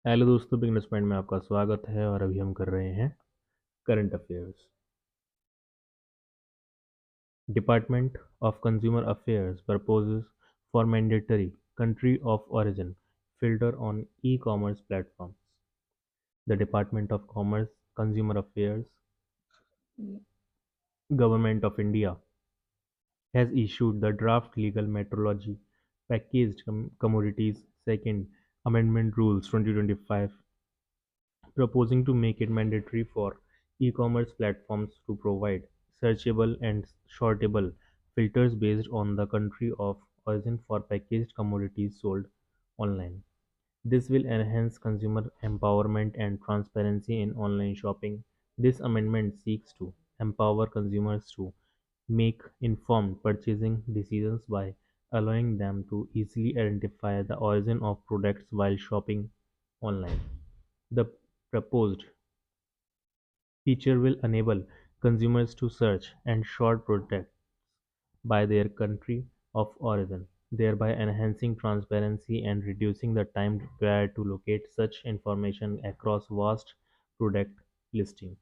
Hello दोस्तों, beginners point में आपका स्वागत है और अभी हम कर रहे हैं current affairs. Department of consumer affairs proposes for mandatory country of origin filter on e-commerce platforms. The Department of Commerce, Consumer Affairs, Government of India has issued the draft legal metrology packaged commodities second amendment rules 2025, proposing to make it mandatory for e-commerce platforms to provide searchable and sortable filters based on the country of origin for packaged commodities sold online. This will enhance consumer empowerment and transparency in online shopping. This amendment seeks to empower consumers to make informed purchasing decisions by allowing them to easily identify the origin of products while shopping online. The proposed feature will enable consumers to search and sort products by their country of origin, thereby enhancing transparency and reducing the time required to locate such information across vast product listings.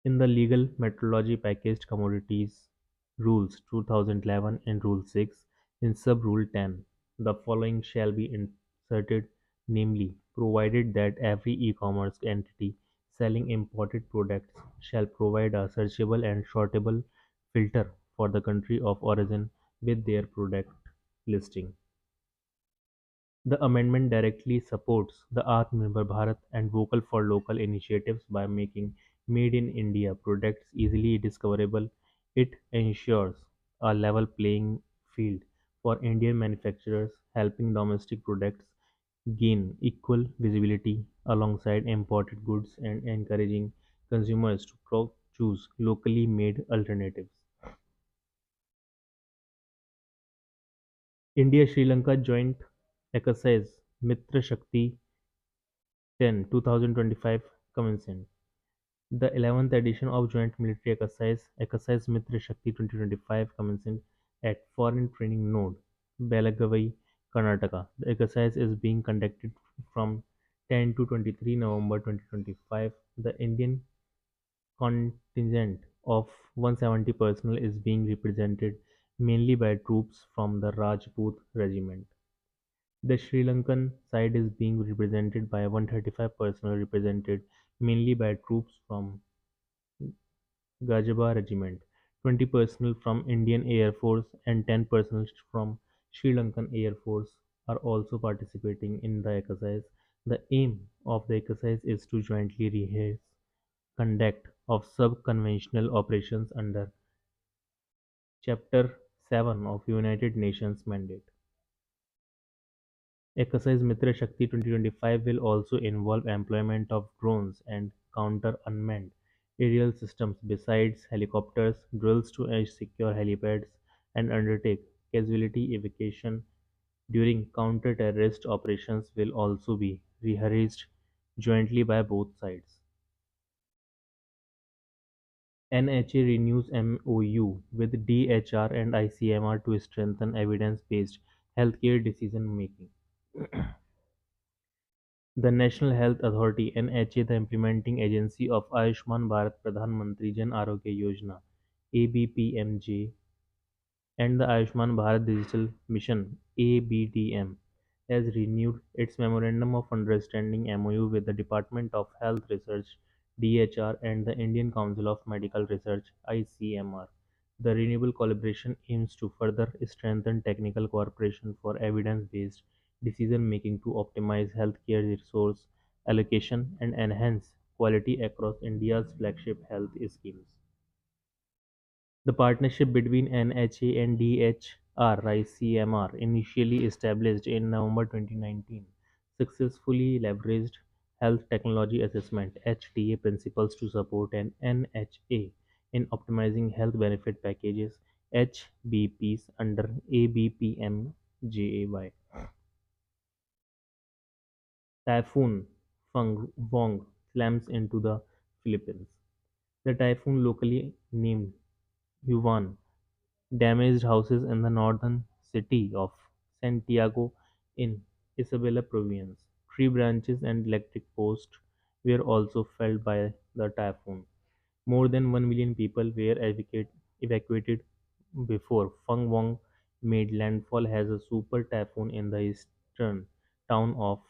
In the Legal Metrology Packaged Commodities Rules 2011 and Rule 6, in Sub-Rule 10, the following shall be inserted, namely, provided that every e-commerce entity selling imported products shall provide a searchable and sortable filter for the country of origin with their product listing. The amendment directly supports the Atmanirbhar Bharat and Vocal for Local initiatives by making Made in India products easily discoverable. It ensures a level playing field for Indian manufacturers, helping domestic products gain equal visibility alongside imported goods and encouraging consumers to choose locally made alternatives. India-Sri Lanka Joint Exercise Mitra Shakti 10, 2025 commencement. The 11th edition of Joint Military Exercise Mitra Shakti 2025 commenced at Foreign Training Node, Belagavi, Karnataka. The exercise is being conducted from 10 to 23 November 2025. The Indian contingent of 170 personnel is being represented mainly by troops from the Rajput Regiment. The Sri Lankan side is being represented by 135 personnel represented mainly by troops from Gajaba Regiment, 20 personnel from Indian Air Force and 10 personnel from Sri Lankan Air Force are also participating in the exercise. The aim of the exercise is to jointly rehearse conduct of sub-conventional operations under Chapter 7 of United Nations mandate. Exercise Mitra Shakti 2025 will also involve employment of drones and counter unmanned aerial systems besides helicopters, drills to secure helipads, and undertake casualty evacuation during counter-terrorist operations will also be rehearsed jointly by both sides. NHA renews MoU with DHR and ICMR to strengthen evidence-based healthcare decision-making. The National Health Authority (NHA), the implementing agency of Ayushman Bharat Pradhan Mantri Jan Arogya Yojana (ABPMJ) and the Ayushman Bharat Digital Mission (ABDM), has renewed its Memorandum of Understanding (MoU) with the Department of Health Research (DHR) and the Indian Council of Medical Research (ICMR). The renewable collaboration aims to further strengthen technical cooperation for evidence-based decision-making to optimize healthcare resource allocation and enhance quality across India's flagship health schemes. The partnership between NHA and DHR-ICMR, initially established in November 2019, successfully leveraged health technology assessment (HTA) principles to support an NHA in optimizing health benefit packages (HBPs) under ABPM-JAY. Typhoon Vong slams into the Philippines. The typhoon, locally named Yuan, damaged houses in the northern city of Santiago in Isabela province, Tree branches and electric posts were also felled by the typhoon. More than 1 million people were evacuated before Feng Wong made landfall as a super typhoon in the eastern town of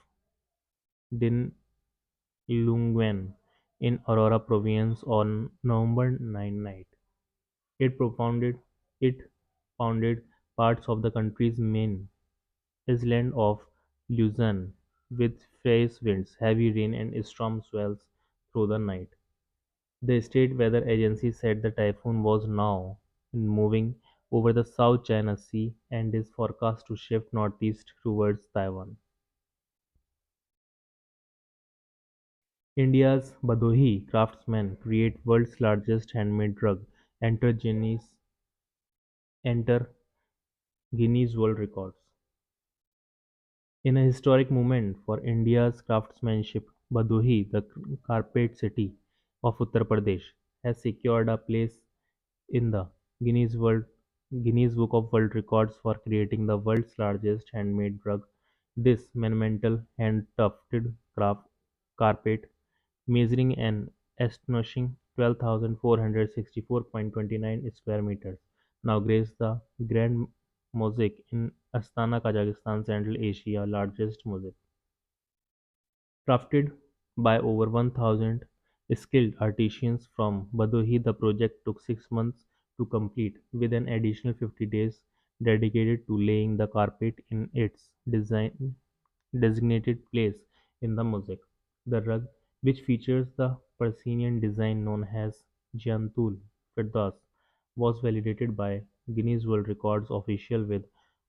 Dinlunguan in Aurora province on November 9 night. It propounded it pounded parts of the country's main island of Luzon with fierce winds, heavy rain and storm swells through the night. The state weather agency said the typhoon was now moving over the South China Sea and is forecast to shift northeast towards Taiwan. India's Badohi craftsmen create world's largest handmade rug, enter enter Guinness World Records. In a historic moment for India's craftsmanship, Bhadohi, the carpet city of Uttar Pradesh, has secured a place in the Guinness World Guinness Book of World Records for creating the world's largest handmade rug. This monumental hand-tufted craft carpet, measuring an astonishing 12,464.29 square meters, now graces the Grand Mosaic in Astana, Kazakhstan, Central Asia's largest mosaic. Crafted by over 1,000 skilled artisans from Bhadohi, the project took 6 months to complete, with an additional 50 days dedicated to laying the carpet in its designated place in the mosaic. The rug, which features the Persian design known as Jantul Firdaus, was validated by Guinness World Records official with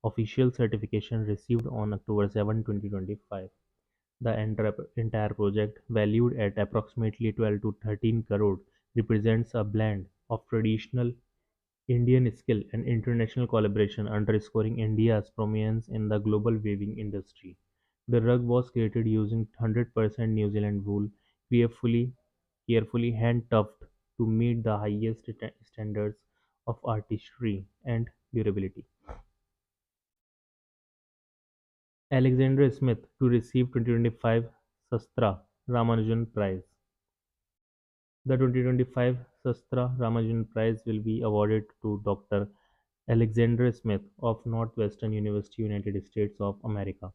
official certification received on October 7, 2025. The entire project, valued at approximately 12 to 13 crore, represents a blend of traditional Indian skill and international collaboration, underscoring India's prominence in the global weaving industry. The rug was created using 100% New Zealand wool, carefully, carefully hand-tufted to meet the highest standards of artistry and durability. Alexander Smith to receive 2025 Sastra Ramanujan Prize. The 2025 Sastra Ramanujan Prize will be awarded to Dr. Alexander Smith of Northwestern University, United States of America.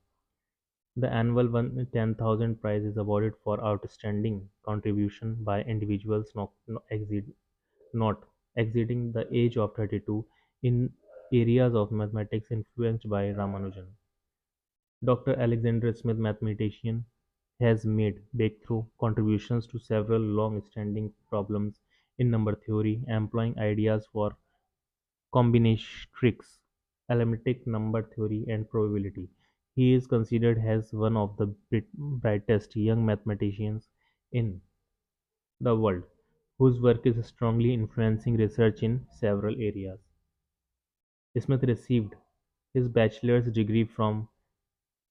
The annual 10,000 prize is awarded for outstanding contribution by individuals not exceeding the age of 32 in areas of mathematics influenced by Ramanujan. Dr. Alexander Smith, mathematician, has made breakthrough contributions to several long-standing problems in number theory, employing ideas for combinatorics, arithmetic number theory, and probability. He is considered as one of the brightest young mathematicians in the world, whose work is strongly influencing research in several areas. Smith received his bachelor's degree from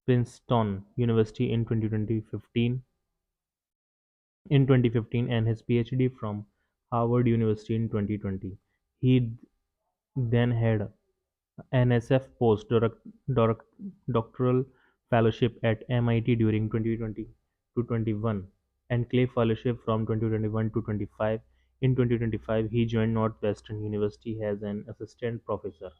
Princeton University in 2015 and his PhD from Harvard University in 2020. He then had NSF postdoctoral fellowship at MIT during 2020 to 21 and Clay Fellowship from 2021 to 25. In 2025, he joined Northwestern University as an assistant professor.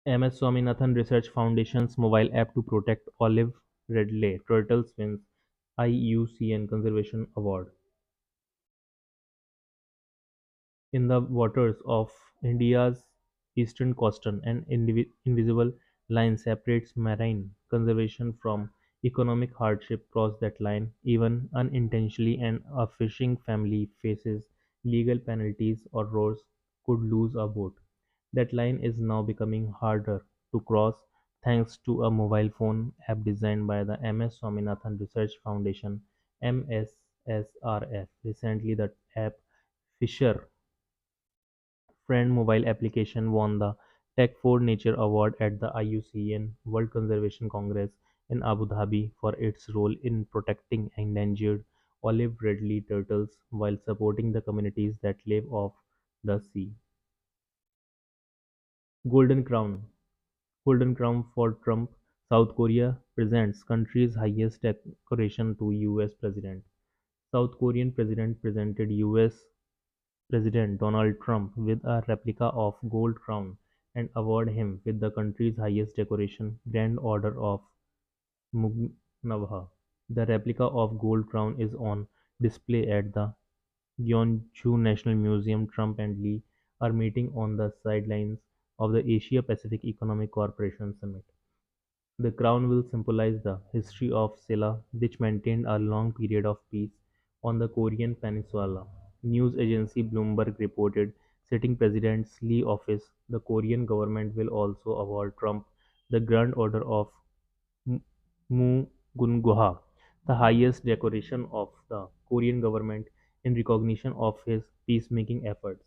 MS Swaminathan Research Foundation's mobile app to protect olive ridley turtles wins IUCN Conservation Award. In the waters of India's eastern coastline, an invisible line separates marine conservation from economic hardship. Cross that line, even unintentionally, and a fishing family faces legal penalties or could lose a boat. That line is now becoming harder to cross thanks to a mobile phone app designed by the MS Swaminathan Research Foundation (MSSRF). Recently, the app Fisher Friend mobile application won the Tech for Nature award at the IUCN World Conservation Congress in Abu Dhabi for its role in protecting endangered olive ridley turtles while supporting the communities that live off the sea. Golden Crown. Golden Crown for Trump. South Korea presents country's highest decoration to US President. South Korean President presented US President Donald Trump with a replica of Gold Crown and awarded him with the country's highest decoration, Grand Order of Mugnavha. The replica of Gold Crown is on display at the Gyeongju National Museum. Trump and Lee are meeting on the sidelines of the Asia-Pacific Economic Cooperation Summit. The crown will symbolize the history of Silla, which maintained a long period of peace on the Korean peninsula. News agency Bloomberg reported, citing President Lee's office, the Korean government will also award Trump the Grand Order of Mugunghwa, the highest decoration of the Korean government in recognition of his peacemaking efforts.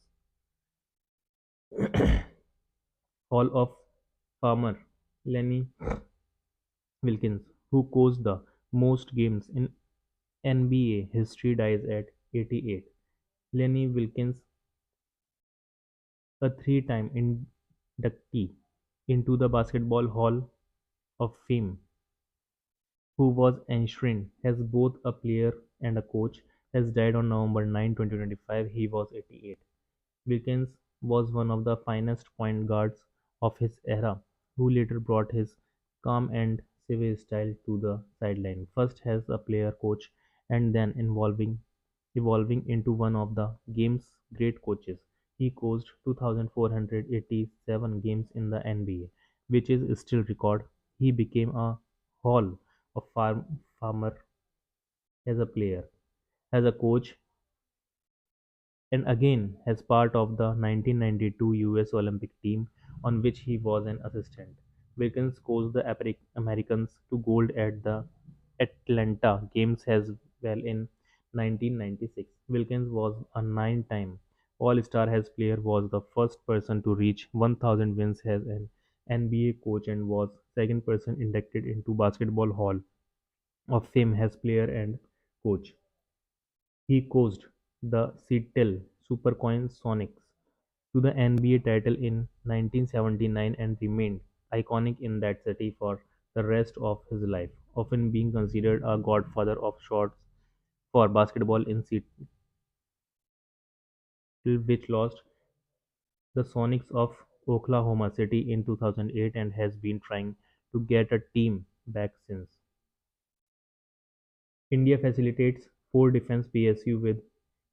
Hall of Famer Lenny Wilkins, who coached the most games in NBA history, dies at 88. Lenny Wilkins, a three-time inductee into the Basketball Hall of Fame, who was enshrined as both a player and a coach, has died on November 9, 2025. He was 88. Wilkins was one of the finest point guards of his era, who later brought his calm and savage style to the sideline, first as a player coach and then evolving into one of the game's great coaches. He coached 2,487 games in the NBA, which is still record. He became a Hall of Famer as a player, as a coach, and again as part of the 1992 US Olympic team on which he was an assistant. Wilkins coached the Americans to gold at the Atlanta Games as well in 1996. Wilkins was a nine-time All-Star as player, was the first person to reach 1,000 wins as an NBA coach, and was second person inducted into Basketball Hall of Fame as player and coach. He coached the Seattle Supersonics to the NBA title in 1979 and remained iconic in that city for the rest of his life, often being considered a godfather of shots for basketball in Seattle, which lost the Sonics of Oklahoma City in 2008 and has been trying to get a team back since. India facilitates four defense PSU with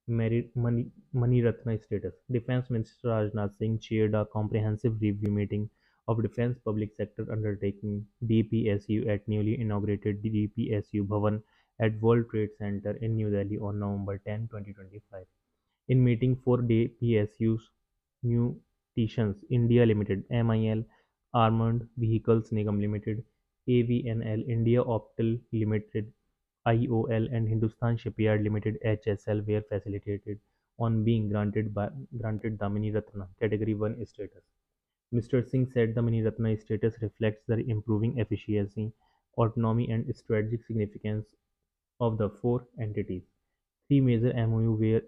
Maniratna status. Defense Minister Rajnath Singh chaired a comprehensive review meeting of Defense Public Sector Undertaking (DPSU) at newly inaugurated DPSU Bhavan at World Trade Center in New Delhi on November 10, 2025. In meeting, four DPSUs Munitions India Limited (MIL), Armored Vehicles Nigam Limited (AVNL), India Optal Limited (IOL), and Hindustan Shipyard Limited (HSL) were facilitated on being granted the Mini Ratna Category 1 status. Mr. Singh said the Mini Ratna status reflects the improving efficiency, autonomy, and strategic significance of the four entities. Three major MoU were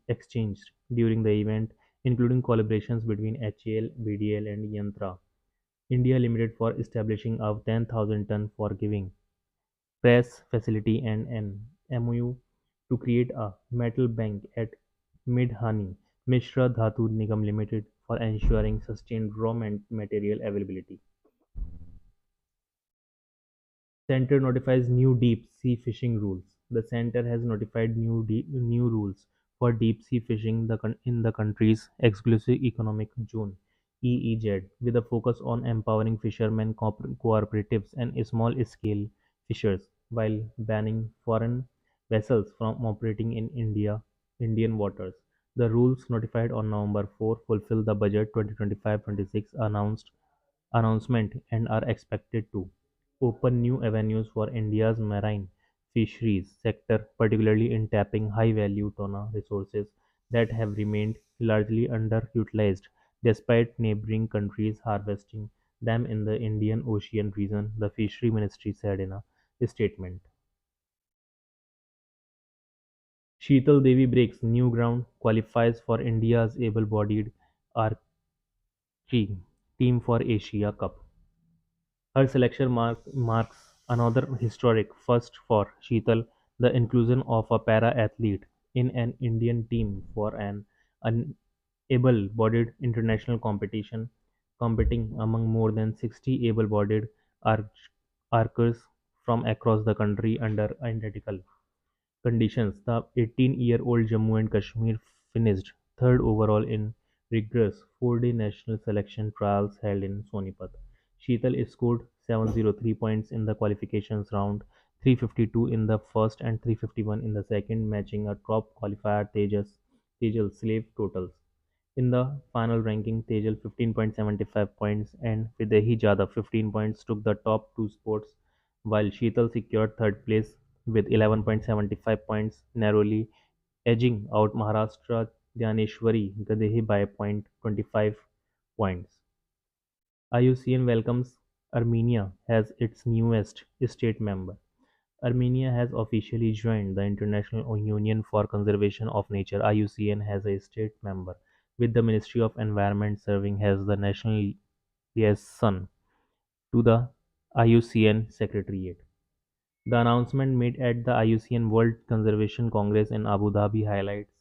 exchanged during the event, including collaborations between HAL, BDL, and Yantra India Limited for establishing a 10,000-ton forgiving press facility and an MoU to create a metal bank at Midhani Mishra Dhatu Nigam Limited for ensuring sustained raw material availability. Center notifies new deep sea fishing rules. The center has notified new rules for deep sea fishing in the country's exclusive economic zone (EEZ), with a focus on empowering fishermen cooperatives and small-scale fishers, while banning foreign vessels from operating in Indian waters. The rules, notified on November 4, fulfill the Budget 2025-26 announcement and are expected to open new avenues for India's marine fisheries sector, particularly in tapping high-value tuna resources that have remained largely underutilized despite neighboring countries harvesting them in the Indian Ocean region, the Fishery Ministry said in a statement. Sheetal Devi breaks new ground, qualifies for India's able-bodied archery team for Asia Cup. Her selection marks another historic first for Sheetal, the inclusion of a para-athlete in an Indian team for an able-bodied international competition, competing among more than 60 able-bodied archers from across the country under identical conditions. The 18-year-old Jammu and Kashmir finished third overall in rigorous four-day national selection trials held in Sonipat. Sheetal scored 703 points in the qualifications round, 352 in the first and 351 in the second, matching a top qualifier Tejal Slave totals. In the final ranking, Tejal 15.75 points and Videhi Jadhav 15 points took the top two spots, while Sheetal secured third place with 11.75 points, narrowly edging out Maharashtra Dhyaneshwari Gadehi by point 25 points. IUCN welcomes Armenia as its newest state member. Armenia has officially joined the International Union for Conservation of Nature (IUCN) as a state member, with the Ministry of Environment serving as the national liaison to the IUCN Secretariat. The announcement made at the IUCN World Conservation Congress in Abu Dhabi highlights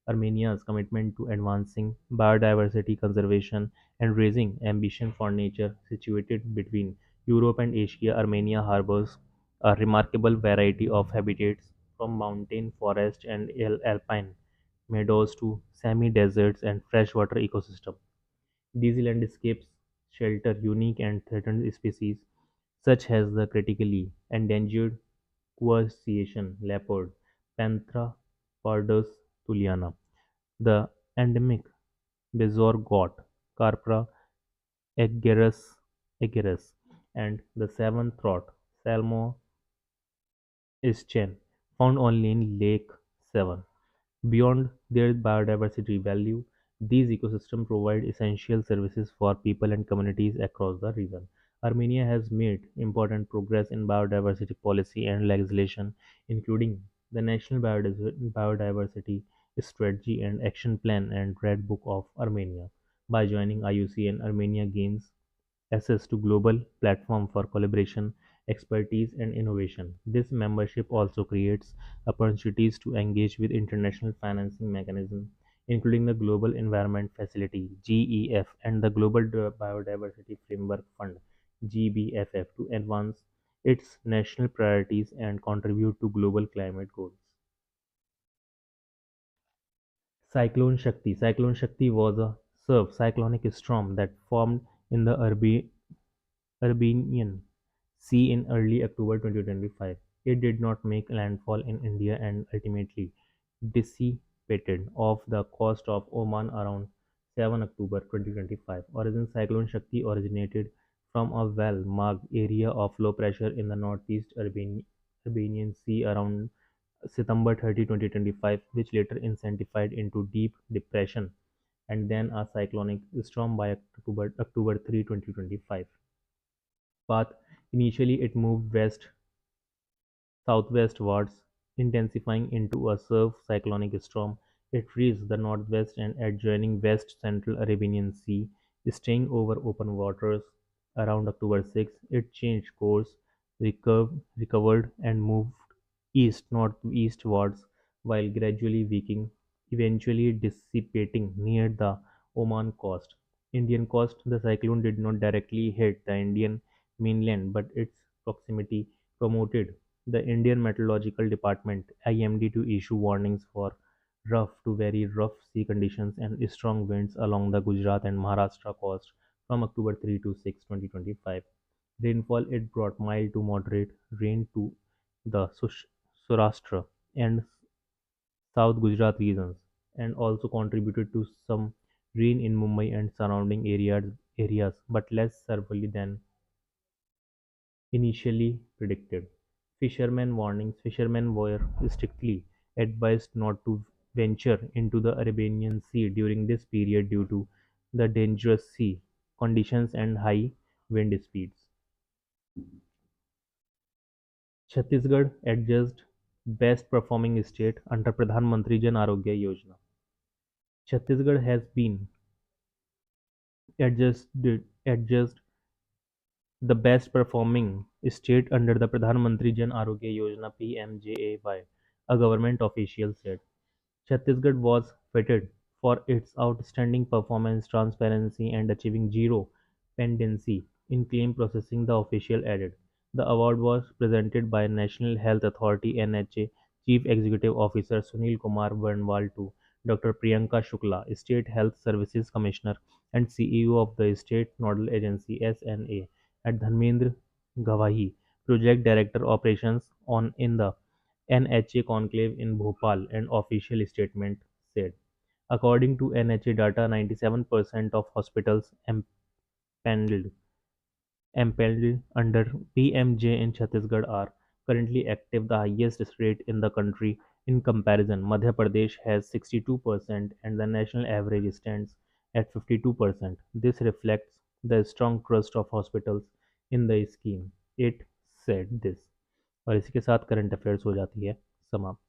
Armenia's commitment to advancing biodiversity conservation and raising ambition for nature. Situated between Europe and Asia, Armenia harbors a remarkable variety of habitats, from mountain forest and alpine meadows to semi-deserts and freshwater ecosystems. These landscapes shelter unique and threatened species such as the critically endangered Crustacean leopard (Panthera pardus thulliana), the endemic bezoar goat (Carpra aegerus), and the seven-throat Salmo ischen, found only in Lake Sevan. Beyond their biodiversity value, these ecosystems provide essential services for people and communities across the region. Armenia has made important progress in biodiversity policy and legislation, including the National Biodiversity Strategy and Action Plan and Red Book of Armenia. By joining IUCN, Armenia gains access to global platform for collaboration, expertise, and innovation. This membership also creates opportunities to engage with international financing mechanisms, including the Global Environment Facility (GEF) and the Global Biodiversity Framework Fund (GBFF) to advance its national priorities and contribute to global climate goals. Cyclone Shakti was a surf cyclonic storm that formed in the Arabian Sea in early October 2025. It did not make landfall in India and ultimately dissipated off the coast of Oman around 7 October 2025. Origin Cyclone Shakti originated from a well-marked area of low pressure in the northeast Arabian Sea around September 30, 2025, which later intensified into deep depression and then a cyclonic storm by October 3, 2025 path. Initially, it moved west-southwestwards, intensifying into a surf cyclonic storm. It reached the northwest and adjoining west-central Arabian Sea, staying over open waters. Around October 6, it changed course, recovered, and moved east-northeastwards while gradually weakening, eventually dissipating near the Oman coast. Indian coast. The cyclone did not directly hit the Indian mainland, but its proximity promoted the Indian Meteorological Department (IMD) to issue warnings for rough to very rough sea conditions and strong winds along the Gujarat and Maharashtra coast from October 3 to 6, 2025. Rainfall it brought mild to moderate rain to the Saurashtra and South Gujarat regions, and also contributed to some rain in Mumbai and surrounding areas, but less severely than initially predicted. Fishermen warnings. Fishermen were strictly advised not to venture into the Arabian Sea during this period due to the dangerous sea conditions and high wind speeds. Chhattisgarh adjudged best performing state under Pradhan Mantri Jan Arogya Yojana. Chhattisgarh has been adjusted adjudged the best performing state under the Pradhan Mantri Jan Arogya Yojana (PMJAY), a government official said. Chhattisgarh was feted for its outstanding performance, transparency, and achieving zero pendency in claim processing, the official added. The award was presented by National Health Authority (NHA) Chief Executive Officer Sunil Kumar Bernwal to Dr. Priyanka Shukla, State Health Services Commissioner and CEO of the State Nodal Agency (SNA), and Dharmendra Gavahi, Project Director Operations on in the NHA conclave in Bhopal, an official statement said. According to NHA data, 97% of hospitals empaneled under PMJ in Chhattisgarh are currently active, the highest rate in the country. In comparison, Madhya Pradesh has 62% and the national average stands at 52%. This reflects the strong trust of hospitals in the scheme. It said this. और इसी के साथ current affairs हो जाती है समाप्त।